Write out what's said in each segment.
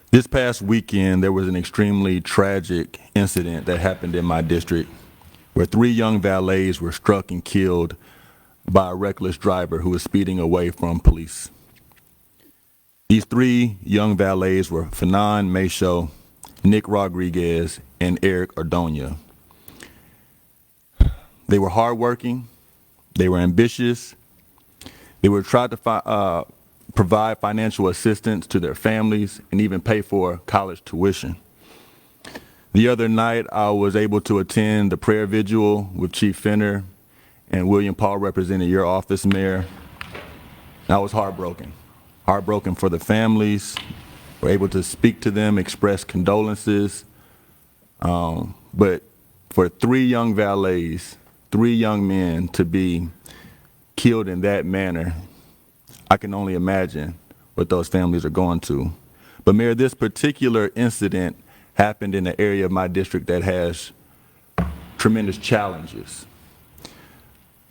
This past weekend, there was an extremely tragic incident that happened in my district where 3 young valets were struck and killed by a reckless driver who was speeding away from police. These 3 young valets were Fanon Macho, Nick Rodriguez, and Eric Ardonia. They were hardworking, they were ambitious, they were trying to provide financial assistance to their families and even pay for college tuition. The other night, I was able to attend the prayer vigil with Chief Fenner and William Paul representing your office, Mayor. And I was heartbroken for the families. We're able to speak to them, express condolences. But for 3 young valets, 3 young men to be killed in that manner, I can only imagine what those families are going to. But Mayor, this particular incident happened in an area of my district that has tremendous challenges.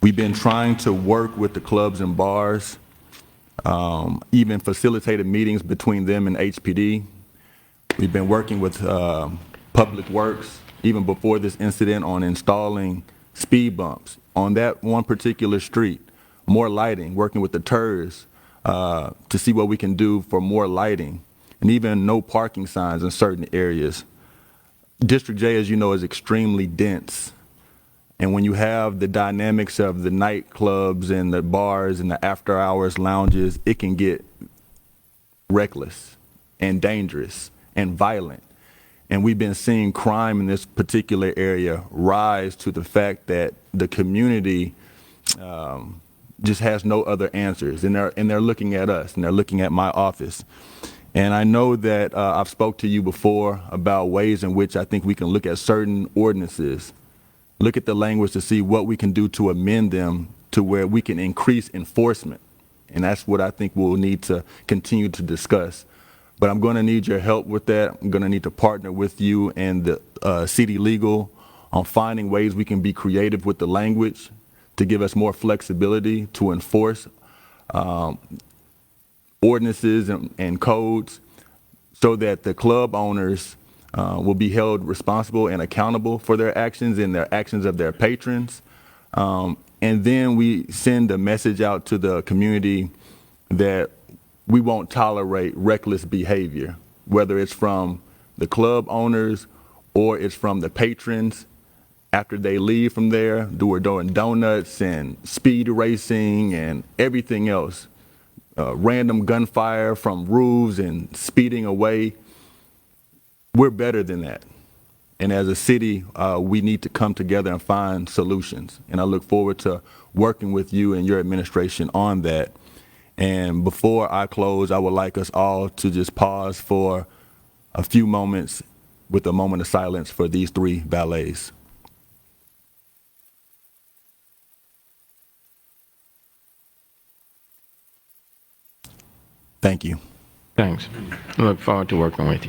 We've been trying to work with the clubs and bars, even facilitated meetings between them and HPD. We've been working with Public Works, even before this incident, on installing speed bumps on that one particular street, more lighting, working with the TERS to see what we can do for more lighting, and even no parking signs in certain areas. District J, as you know, is extremely dense. And when you have the dynamics of the nightclubs and the bars and the after hours lounges, it can get reckless and dangerous and violent. And we've been seeing crime in this particular area rise to the fact that the community just has no other answers. And they're looking at us, and they're looking at my office. And I know that I've spoke to you before about ways in which I think we can look at certain ordinances, look at the language to see what we can do to amend them to where we can increase enforcement. And that's what I think we'll need to continue to discuss. But I'm going to need your help with that. I'm going to need to partner with you and the city legal on finding ways we can be creative with the language to give us more flexibility to enforce ordinances and codes so that the club owners will be held responsible and accountable for their actions and their actions of their patrons. And then we send a message out to the community that we won't tolerate reckless behavior, whether it's from the club owners or it's from the patrons after they leave from there, doing donuts and speed racing and everything else. Random gunfire from roofs and speeding away. We're better than that. And as a city, we need to come together and find solutions. And I look forward to working with you and your administration on that. And before I close, I would like us all to just pause for a few moments with a moment of silence for these 3 valets. Thank you. Thanks. I look forward to working with you.